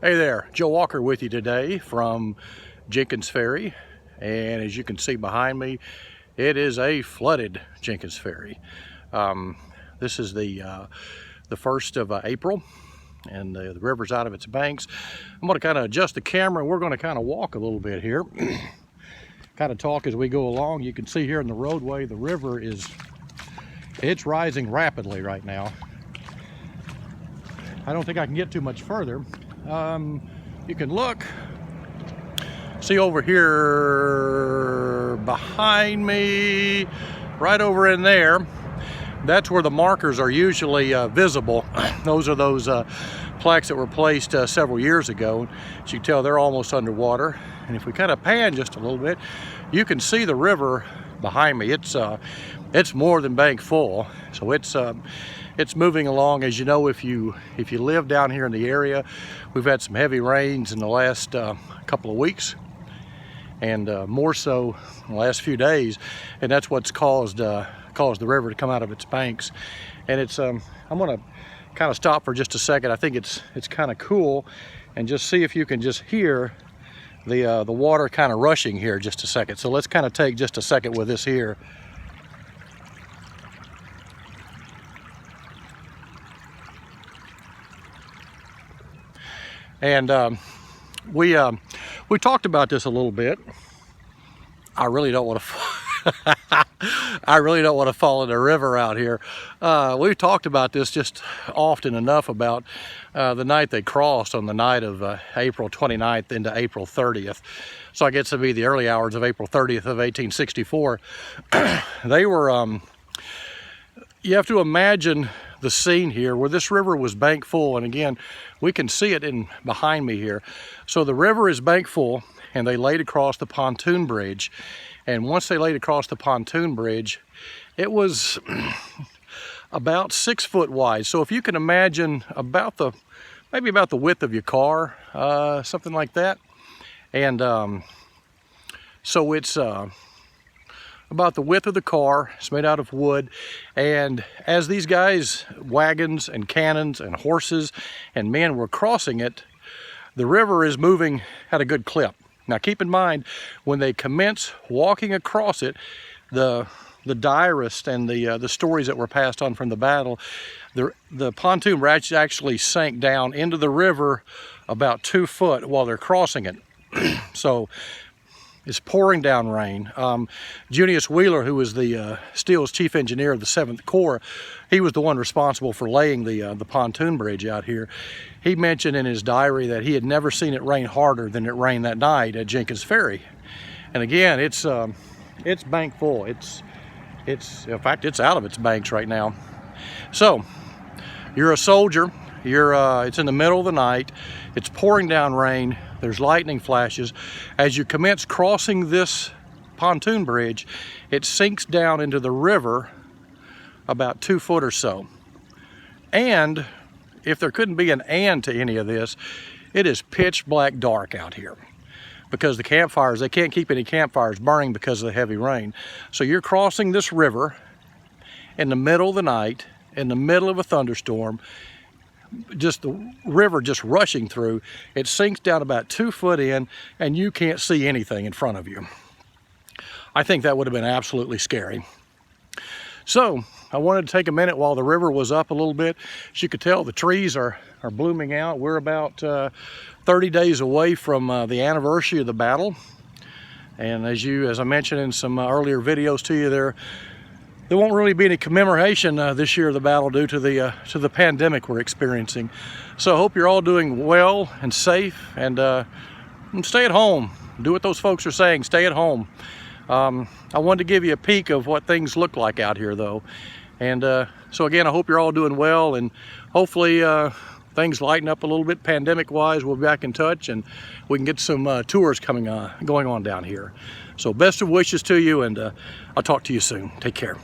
Hey there, Joe Walker with you today from Jenkins Ferry, and as you can see behind me, it is a flooded Jenkins Ferry. This is the 1st of April, and the river's out of its banks. I'm going to kind of adjust the camera, and we're going to kind of walk a little bit here, kind of talk as we go along. You can see here in the roadway, the river it's rising rapidly right now. I don't think I can get too much further. You can look, see over here behind me, right over in there, that's where the markers are usually visible. Those are those plaques that were placed several years ago. As you can tell, they're almost underwater. And if we kind of pan just a little bit, you can see the river behind me. It's more than bank full, so it's moving along. As you know, if you live down here in the area, we've had some heavy rains in the last couple of weeks, and more so in the last few days, and that's what's caused the river to come out of its banks. And I'm going to kind of stop for just a second. I think it's kind of cool, and just see if you can just hear the water kind of rushing here just a second. So let's kind of take just a second with this here. And we talked about this a little bit. I really don't want to I really don't want to fall in the river out here. We've talked about this just often enough about the night they crossed, on the night of April 29th into April 30th. So I guess it'd be the early hours of April 30th of 1864. They were, you have to imagine the scene here where this river was bank full, and again, we can see it behind me here. So the river is bank full, and they laid across the pontoon bridge. And once they laid across the pontoon bridge, it was about 6 foot wide. So if you can imagine maybe about the width of your car, something like that. And so it's about the width of the car. It's made out of wood, and as these guys, wagons and cannons and horses and men, were crossing it, the river is moving at a good clip. Now keep in mind, when they commence walking across it, the diarist and the stories that were passed on from the battle, the pontoon bridge actually sank down into the river about 2 foot while they're crossing it. So it's pouring down rain. Junius Wheeler, who was the Steele's chief engineer of the 7th Corps, he was the one responsible for laying the pontoon bridge out here. He mentioned in his diary that he had never seen it rain harder than it rained that night at Jenkins Ferry. And again, it's bank full. It's in fact, it's out of its banks right now. So you're a soldier. It's in the middle of the night. It's pouring down rain. There's lightning flashes. As you commence crossing this pontoon bridge, it sinks down into the river about 2 foot or so. And if there couldn't be an and to any of this, it is pitch black dark out here, because the campfires, they can't keep any campfires burning because of the heavy rain. So you're crossing this river in the middle of the night, in the middle of a thunderstorm, just the river just rushing through. It sinks down about 2 foot in, and you can't see anything in front of you. I think that would have been absolutely scary. So I wanted to take a minute while the river was up a little bit. As you could tell, the trees are blooming out. We're about 30 days away from the anniversary of the battle. And as I mentioned in some earlier videos to you, there won't really be any commemoration this year of the battle due to the pandemic we're experiencing. So I hope you're all doing well and safe, and stay at home. Do what those folks are saying, stay at home. I wanted to give you a peek of what things look like out here though. And so again, I hope you're all doing well, and hopefully things lighten up a little bit pandemic wise. We'll be back in touch, and we can get some tours going on down here. So best of wishes to you, and I'll talk to you soon. Take care.